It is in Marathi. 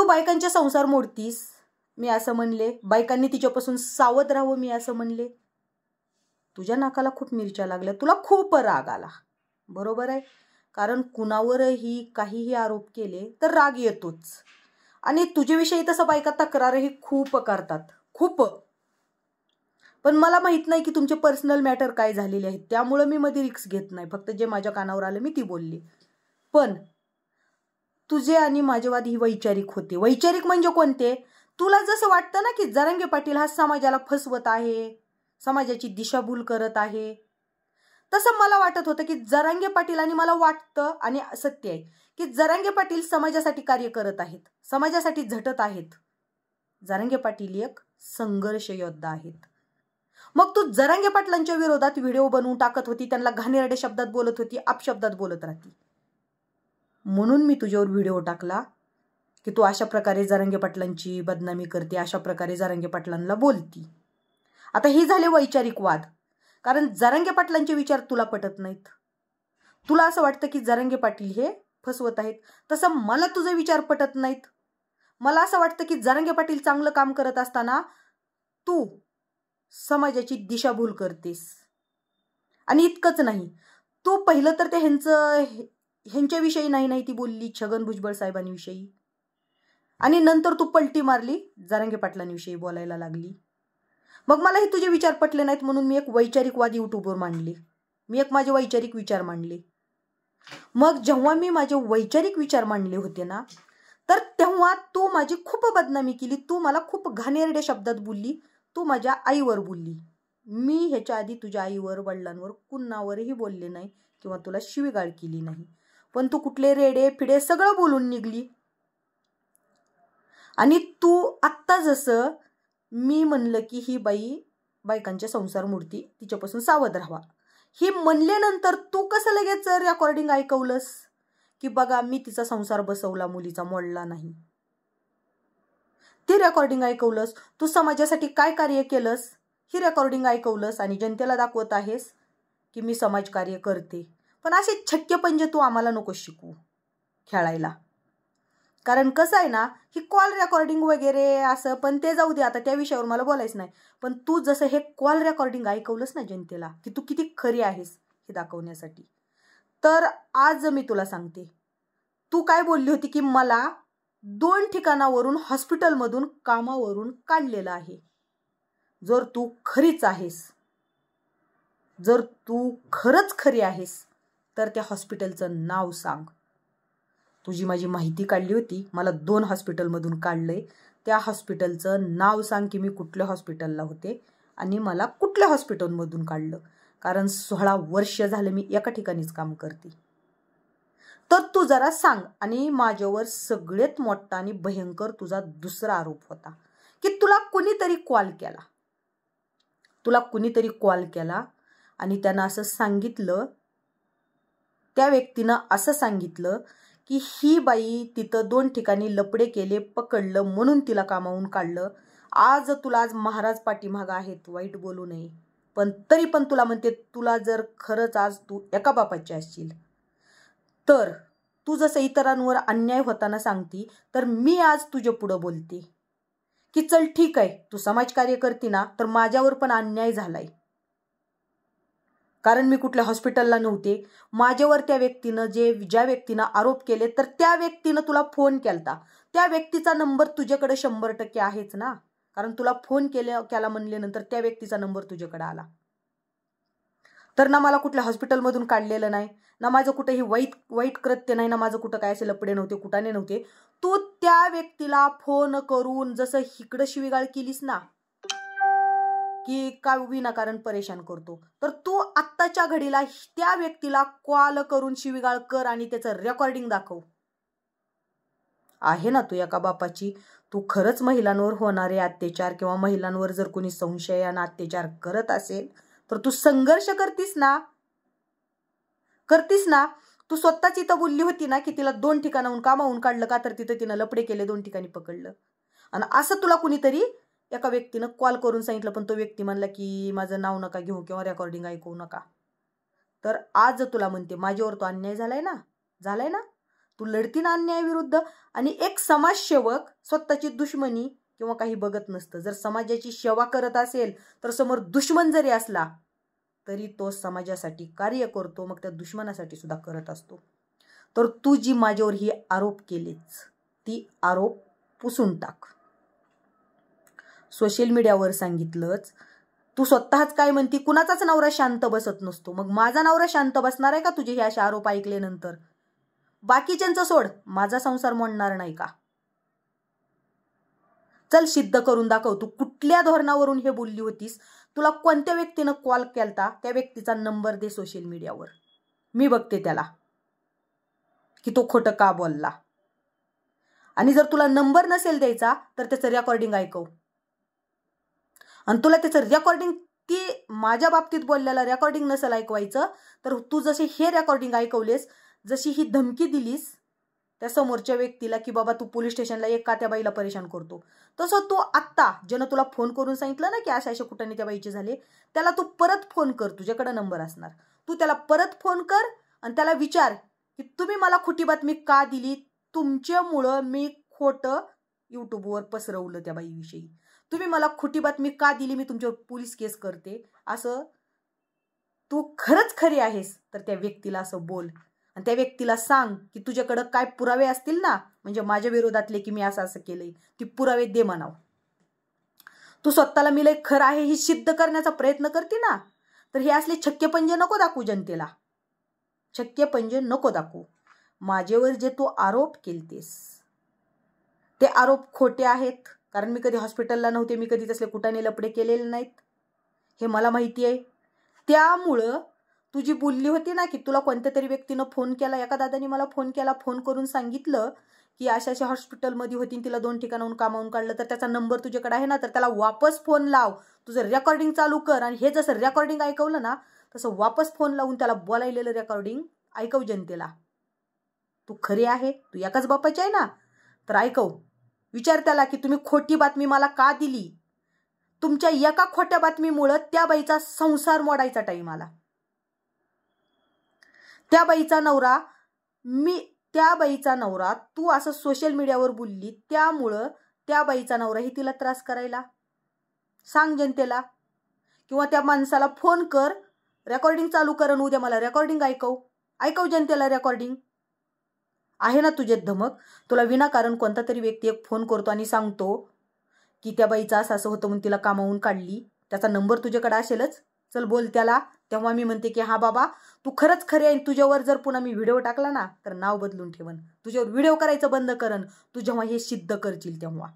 तू बायकांचे संसार मोडतीस मी असं म्हणले, बायकांनी तिच्यापासून सावध राहावं मी असं म्हणले. तुझ्या नाकाला खूप मिरच्या लागल्या, तुला खूप राग आला. बरोबर आहे, कारण कुणावरही काहीही आरोप केले तर राग येतोच. आणि तुझ्याविषयी तसं बायका तक्रारही खूप करतात, खूप. पण मला माहित नाही की तुमचे पर्सनल मॅटर काय झालेले आहेत, त्यामुळे मी मध्ये रिक्स घेत नाही. फक्त जे माझ्या कानावर आलं मी ती बोलली. पण तुझे आणि माझे वाद ही वैचारिक होते. वैचारिक म्हणजे कोणते? तुला जसं वाटतं ना की जरांगे पाटील हा समाजाला फसवत आहे, समाजाची दिशाभूल करत आहे, तसं मला वाटत होतं की जरांगे पाटील, आणि मला वाटतं आणि सत्य आहे की जरांगे पाटील समाजासाठी कार्य करत आहेत, समाजासाठी झटत आहेत. जरांगे पाटील एक संघर्ष योद्धा आहेत. मग तू जरांगे पाटलांच्या विरोधात व्हिडिओ बनवून टाकत होती, त्यांना घाणेरड्या शब्दात बोलत होती, अपशब्दात बोलत राहती. म्हणून मी तुझ्यावर व्हिडिओ टाकला की तू अशा प्रकारे जरांगे पाटलांची बदनामी करते, अशा प्रकारे जरांगे पाटलांना बोलती. आता ही झाले वैचारिक वाद, कारण जरांगे पाटलांचे विचार तुला पटत नाहीत. तुला असं वाटतं की जरांगे पाटील हे फसवत आहेत. तसं मला तुझे विचार पटत नाहीत. मला असं वाटतं की जरांगे पाटील चांगलं काम करत असताना तू समाजाची दिशाभूल करतेस. आणि इतकंच नाही, तू पहिलं तर ते ह्यांच्याविषयी नाही ती बोलली, छगन भुजबळ साहेबांविषयी, आणि नंतर तू पलटी मारली, जरांगे पाटलांविषयी बोलायला लागली. मग मला हे तुझे विचार पटले नाहीत, म्हणून मी एक वैचारिक वाद युट्यूबवर मांडले. मी एक माझे वैचारिक विचार मांडले. मग जेव्हा मी माझे वैचारिक विचार मांडले होते ना, तर तेव्हा तू माझी खूप बदनामी केली. तू मला खूप घाणेरड्या शब्दात बोलली. तू माझ्या आईवर बोलली. मी ह्याच्या आधी तुझ्या आईवर, वडिलांवर, कुणावरही बोलले नाही किंवा तुला शिवीगाळ केली नाही. पण तू कुठले रेडे फिडे सगळं बोलून निघली. आणि तू आत्ता जसं मी म्हणलं की ही बाई बायकांचे संसार मोडती, तिच्यापासून सावध राहावा, हे म्हणल्यानंतर तू कसं लगेच रेकॉर्डिंग ऐकवलंस की बघा मी तिचा संसार बसवला, मुलीचा मोडला नाही. ती रेकॉर्डिंग ऐकवलंस. तू समाजासाठी काय कार्य केलंस ही रेकॉर्डिंग ऐकवलंस आणि जनतेला दाखवत आहेस की मी समाजकार्य करते. पण असे छक्के पंजे तू आम्हाला नको शिकू खेळायला. कारण कसं आहे ना, ही कॉल रेकॉर्डिंग वगैरे असं, पण ते जाऊ दे, आता त्या विषयावर मला बोलायचं नाही. पण तू जसं हे कॉल रेकॉर्डिंग ऐकवलंस ना जनतेला की तू किती खरी आहेस हे दाखवण्यासाठी, तर आज मी तुला सांगते, तू काय बोलली होती की मला 2 ठिकाणावरून हॉस्पिटलमधून कामावरून काढलेलं आहे. जर तू खरीच आहेस, जर तू खरंच खरी आहेस तर त्या हॉस्पिटलचं नाव सांग. तुझी माझी माहिती काढली होती, मला 2 हॉस्पिटलमधून काढलंय. त्या हॉस्पिटलचं नाव सांग की मी कुठल्या हॉस्पिटलला होते आणि मला कुठल्या हॉस्पिटलमधून काढलं. कारण 16 वर्ष झालं मी एका ठिकाणीच काम करते. तर तू जरा सांग. आणि माझ्यावर सगळ्यात मोठा आणि भयंकर तुझा दुसरा आरोप होता की तुला कुणीतरी कॉल केला. तुला कुणीतरी कॉल केला आणि त्यानं असं सांगितलं, त्या व्यक्तीनं असं सांगितलं की ही बाई तिथं 2 ठिकाणी लपडे केले, पकडलं, म्हणून तिला कामावून काढलं. आज तुला आज महाराज पाठीमागं आहेत, वाईट बोलू नये, पण तरी पण तुला म्हणते, तुला जर खरंच आज तू एका बापाची असशील तर तू जसं इतरांवर अन्याय होताना सांगती, तर मी आज तुझ्या पुढं बोलते की चल ठीक आहे, तू समाजकार्य करते ना, तर माझ्यावर पण अन्याय झालाय. कारण मी कुठल्या हॉस्पिटलला नव्हते. माझ्यावर त्या व्यक्तीनं ज्या व्यक्तीनं आरोप केले, तर त्या व्यक्तीनं तुला फोन केलता. त्या व्यक्तीचा नंबर तुझ्याकडे 100% आहेच ना, कारण तुला फोन केला म्हणल्यानंतर त्या व्यक्तीचा नंबर तुझ्याकडे आला. तर ना मला कुठल्या हॉस्पिटलमधून काढलेलं नाही, ना माझं कुठेही वाईट कृत्य नाही, ना माझं कुठं काय असे लपडे नव्हते, कुठाने नव्हते. तू त्या व्यक्तीला फोन करून जसं इकडं शिवीगाळ केलीस ना की का विनाकारण परेशान करतो, तर तू आत्ताच्या घडीला त्या व्यक्तीला कॉल करून शिवीगाळ कर आणि त्याचं रेकॉर्डिंग दाखव. आहे ना तू एका बापाची. तू खरंच महिलांवर होणारे अत्याचार किंवा महिलांवर जर कोणी संशयाने अत्याचार करत असेल तर तू संघर्ष करतीस ना. तू स्वतःच इथं बोलली होती ना की तिला 2 ठिकाणाहून कामावून काढलं का, तर तिथं तिनं लपडे केले, 2 ठिकाणी पकडलं. आणि असं तुला कुणीतरी एका व्यक्तीनं कॉल करून सांगितलं, पण तो व्यक्ती म्हणला की माझं नाव नका घेऊ किंवा रेकॉर्डिंग ऐकवू नका. तर आज तुला म्हणते, माझ्यावर तो अन्याय झालाय ना, तू लढती ना अन्यायाविरुद्ध. आणि एक समाजसेवक स्वतःची दुश्मनी किंवा काही बघत नसतं. जर समाजाची सेवा करत असेल तर समोर दुश्मन जरी असला तरी तो समाजासाठी कार्य करतो, मग त्या दुश्मनासाठी सुद्धा करत असतो. तर तू जी माझ्यावर ही आरोप केलेच ती आरोप पुसून टाक. सोशल मीडियावर सांगितलंच, तू स्वतःच काय म्हणती, कुणाचाच नवरा शांत बसत नसतो. मग माझा नवरा शांत बसणार आहे का तुझे हे असे आरोप ऐकल्यानंतर? बाकीच्यांचं सोड, माझा संसार मोडणार नाही का? चल सिद्ध करून दाखव. तू कुठल्या धोरणावरून हे बोलली होतीस? तुला कोणत्या व्यक्तीनं कॉल केलता? त्या व्यक्तीचा नंबर दे सोशल मीडियावर, मी बघते त्याला की तो खोटं का बोलला. आणि जर तुला नंबर नसेल द्यायचा तर त्याचं रेकॉर्डिंग ऐकव. आणि तुला त्याचं रेकॉर्डिंग, ती माझ्या बाबतीत बोललेला रेकॉर्डिंग नसेल ऐकवायचं तर तू जसे हे रेकॉर्डिंग ऐकवलेस, जशी ही धमकी दिलीस त्या समोरच्या व्यक्तीला की बाबा तू पोलीस स्टेशनला एक का त्या बाईला परेशान करतो, तसं तू आत्ता ज्यानं तुला फोन करून सांगितलं ना की अशा अशा कुठाने त्या बाईचे झाले, त्याला तू परत फोन कर. तुझ्याकडे नंबर असणार, तू त्याला परत फोन कर आणि त्याला विचार की तुम्ही मला खोटी बातमी का दिली? तुमच्यामुळं मी खोटं यूट्यूबवर पसरवलं त्या बाईविषयी. तुम्ही मला खोटी बातमी का दिली? मी तुमच्यावर पोलीस केस करते. असं तू खरंच खरी आहेस तर त्या व्यक्तीला असं बोल आणि त्या व्यक्तीला सांग की तुझ्याकडे काय पुरावे असतील ना, म्हणजे माझ्या विरोधातले की मी असं असं केलंय, ती पुरावे दे म्हणाव. तू स्वतःला मी लय खरं आहे ही सिद्ध करण्याचा प्रयत्न करते ना, तर हे असले छक्के पंजे नको दाखवू जनतेला. छक्के पंजे नको दाखवू. माझ्यावर जे तू आरोप केलतेस ते आरोप खोटे आहेत, कारण मी कधी हॉस्पिटलला नव्हते, मी कधी तसले कुटाने लपडे केलेले नाहीत, हे मला माहिती आहे. त्यामुळं तू जी बोलली होती ना की तुला कोणत्या तरी व्यक्तीनं फोन केला, एका दादाने मला फोन केला, फोन करून सांगितलं की अशा अशा हॉस्पिटलमध्ये होती, तिला 2 ठिकाणाहून कामावून काढलं, तर त्याचा नंबर तुझ्याकडे आहे ना, तर त्याला वापस फोन लाव, तुझं रेकॉर्डिंग चालू कर आणि हे जसं रेकॉर्डिंग ऐकवलं ना तसं वापस फोन लावून त्याला बोलायलेलं रेकॉर्डिंग ऐकव जनतेला. तू खरी आहे, तू एकाच बापाची आहे ना, तर ऐकव. विचार त्याला की तुम्ही खोटी बातमी मला का दिली? तुमच्या एका खोट्या बातमीमुळे त्या बाईचा संसार मोडायचा टाइम आला. त्या बाईचा नवरा तू असं सोशल मीडियावर बोलली, त्यामुळं त्या बाईचा नवराही तिला त्रास करायला. सांग जनतेला, किंवा त्या माणसाला फोन कर, रेकॉर्डिंग चालू कर आणि उद्या मला रेकॉर्डिंग ऐकव जनतेला. रेकॉर्डिंग आहे ना तुझ्यात धमक? तुला विनाकारण कोणता तरी व्यक्ती एक फोन करतो आणि सांगतो की त्या बाईचं असं असं होतं म्हणून तिला कामावून काढली, त्याचा नंबर तुझ्याकडे असेलच, चल बोल त्याला. तेव्हा मी म्हणते की हा बाबा तू खरंच खरे आहे. तुझ्यावर जर पुन्हा मी व्हिडिओ टाकला ना तर नाव बदलून ठेवन, तुझ्यावर व्हिडिओ करायचं बंद करन, तू जेव्हा हे सिद्ध करशील तेव्हा.